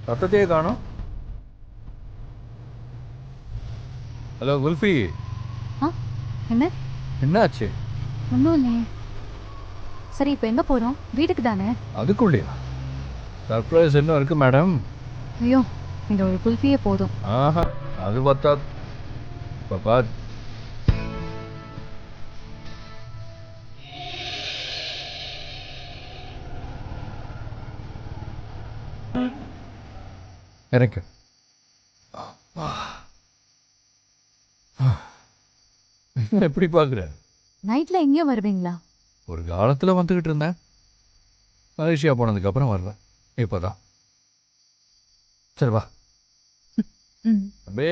சத்தத்தையே காணோம். ஹலோ குல்ஃபி, ஆ என்ன? என்னாச்சு? ஒன்றும் இல்லையே. சரி, இப்போ எங்கே போகிறோம்? வீட்டுக்கு தானே? அதுக்குள்ளேயா? சர்ப்ரைஸ் இன்னும் இருக்கு மேடம். ஐயோ, இந்த ஒரு குல்ஃபியே போதும். ஆஹா, அது பார்த்தா பாப்பா. எனக்கு எப்படி பார்க்குற? நைட்டில் எங்கேயும் வருவீங்களா? ஒரு காலத்தில் வந்துக்கிட்டு இருந்தேன். மலேசியா போனதுக்கப்புறம் வரல. இப்போதான். சரி வா. ம். அபே,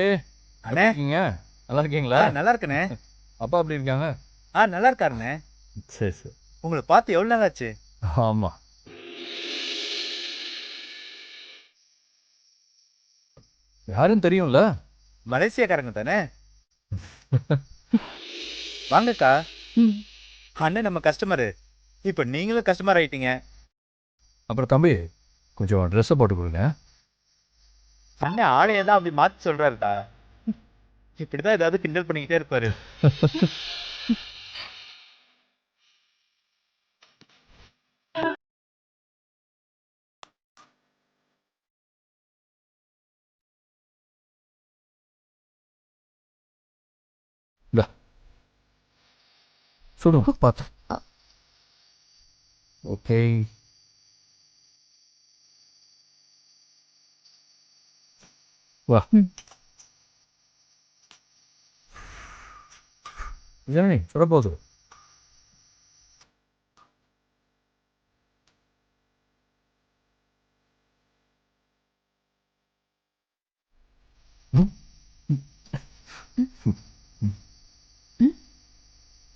அண்ணே. இருக்கீங்க? நல்லா இருக்கீங்களா? நல்லா இருக்கண்ணே. அப்பா எப்படி இருக்காங்க? நல்லா இருக்காருண்ணே. சரி சரி. உங்களை பார்த்து எவ்வளோ நாள் ஆச்சு? ஆமாம். யாருன்னு தெரியும்ல? மலேசியாக்காரங்க தானே? வாங்கக்கா. ம். அண்ணன் நம்ம கஸ்டமரு. இப்போ நீங்களும் கஸ்டமர் ஆயிட்டீங்க. அப்புறம் தம்பி, கொஞ்சம் ட்ரெஸ்ஸை போட்டு கொடுங்க. அண்ணன் ஆளையை தான் அப்படி மாற்றி சொல்கிறாருக்கா. இப்படிதான் ஏதாவது கிண்டல் பண்ணிக்கிட்டே இருப்பாரு. இந்தா சுடும் பார்த்து. ஓகே. வா. ம். ஜனனி சுட போகுது.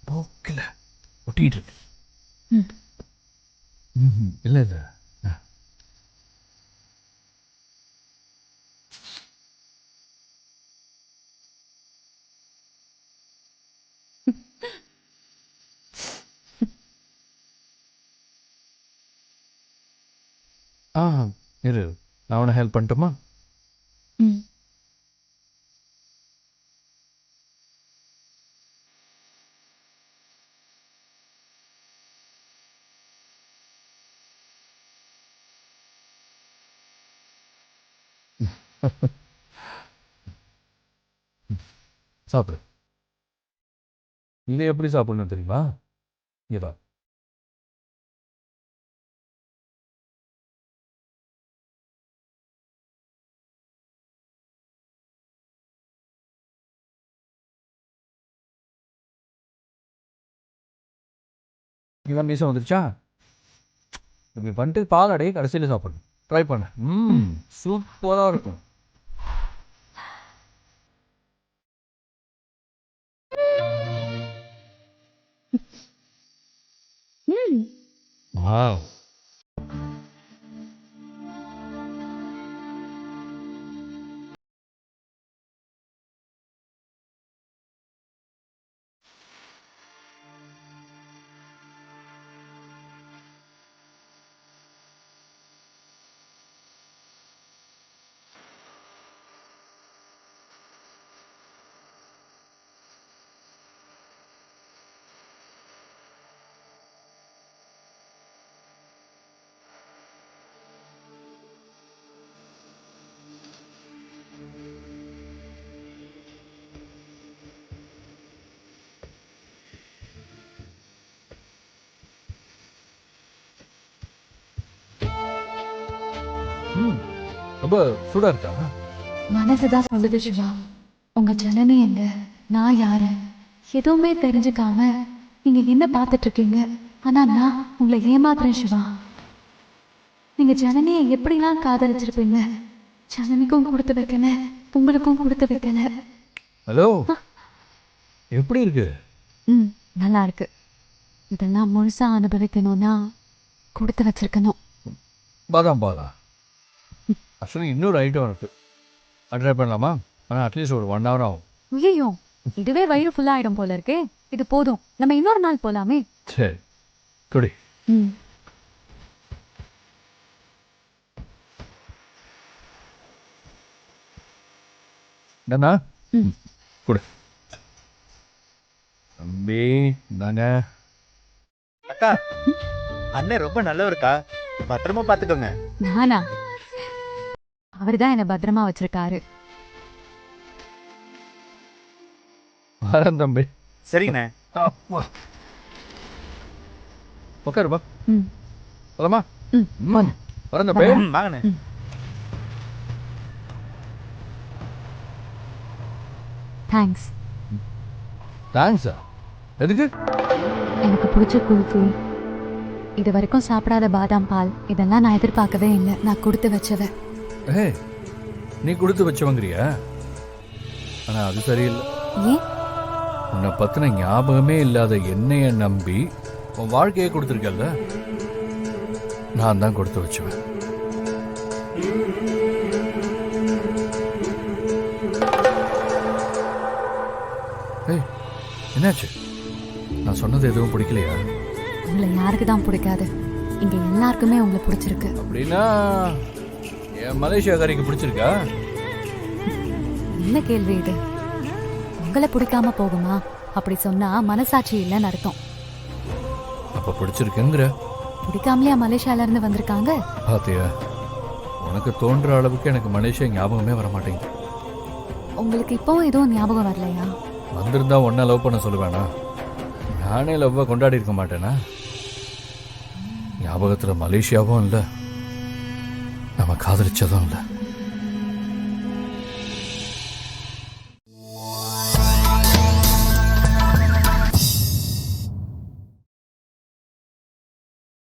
போக்கல ஒட்டிட்டு இருக்கு. இல்லை இல்லை. ஆ இரு, நான் உன்னை ஹெல்ப் பண்ணட்டுமா? ம். சாப்பிடு. இதை எப்படி சாப்பிடணும் தெரியுமா? இதா. இவன் மீசம் வந்துருச்சா? இப்படி பண்ணிட்டு பாலாடே கடைசியில் சாப்பிடணும். ட்ரை பண்ண. சூப்பராக இருக்கும். ம். வாவ். ரொம்ப சூடாக இருக்கா? மனசுதான் சொல்லுது சிவா. உங்க ஜனனி எங்க, நான் யாரு, எதுவுமே தெரிஞ்சுக்காம நீங்க என்ன பார்த்துட்டு இருக்கீங்க. ஆனா நான் உங்களை ஏமாத்துறேன் சிவா. நீங்க ஜனனியை எப்படிலாம் காதலிச்சிருப்பீங்க. ஜனனிக்கும் கொடுத்து வைக்கல, உங்களுக்கும் கொடுத்து வைக்கல. ஹலோ, எப்படி இருக்கு? ம், நல்லா இருக்கு. இதெல்லாம் முழுசா அனுபவிக்கணும்னா கொடுத்து வச்சிருக்கணும். பாதாம் பாலா. ஆக்சுவலி இன்னொரு ஐட்டம் இருக்குது. அது ட்ரை பண்ணலாமா? ஆனால் அட்லீஸ்ட் ஒரு 1 hour ஆகும். ஐயோ, இதுவே வயிறு ஃபுல்லாயிடும் போல இருக்கே. இது போதும், நம்ம இன்னொரு நாள் போலாமே. சரி குடி. ம். என்னண்ணா ம். கொடு தம்பி தாங்க. அக்கா அண்ணன் ரொம்ப நல்லவருக்கா, பத்திரமா பாத்துக்கோங்க. நானா? அவர் தான் என்னை பத்திரமா வச்சிருக்காரு. வரேன் தம்பி. சரிங்கண்ணே. உட்காருப்பா. ம் போலாமா? ம் போங்க. வரேன் தம்பி. வாங்கண்ணே. தேங்க்ஸ். தேங்க்ஸா? எதுக்கு? எனக்கு பிடிச்ச குல்ஃபி, இது வரைக்கும் சாப்பிடாத பாதாம் பால், இதெல்லாம் நான் எதிர்பார்க்கவே இல்லை. நான் கொடுத்து வச்சவ. ஏய், நீ கொடுத்து வச்சவங்கிறியா? ஆனா அது சரியில்லை. ஏன்? உன்னை பத்தின ஞாபகமே இல்லாத என்னைய நம்பி உன் வாழ்க்கையை கொடுத்துருக்கல்ல, நான் தான் கொடுத்து வச்சுவேன். ஏய், என்னாச்சு? நான் சொன்னது எதுவும் பிடிக்கலையா? உங்களை யாருக்கு தான் பிடிக்காது? இங்க எல்லாருக்குமே உங்களை பிடிச்சிருக்கு. அப்படின்னா என் மலேசியாக்காரிக்கு பிடிச்சிருக்கா? என்ன கேள்வி இது? உங்களை பிடிக்காம போகுமா? அப்படி சொன்னா மனசாட்சி இல்லைன்னு அர்த்தம். அப்ப பிடிச்சிருக்குங்கிற? பிடிக்காமலையா மலேசியால இருந்து வந்திருக்காங்க? பாத்தியா, உனக்கு தோன்ற அளவுக்கு எனக்கு மலேசியா ஞாபகமே வர மாட்டேங்குது. உங்களுக்கு இப்பவும் எதுவும் ஞாபகம் வரலையா? வந்திருந்தா ஒன்னா லவ் பண்ண சொல்லுவேனா? நானே லவ்வை கொண்டாடி இருக்க மாட்டேனா? ஞாபகத்துல மலேசியாவும் இல்லை, நம்ம காதலிச்சதும் இல்லை.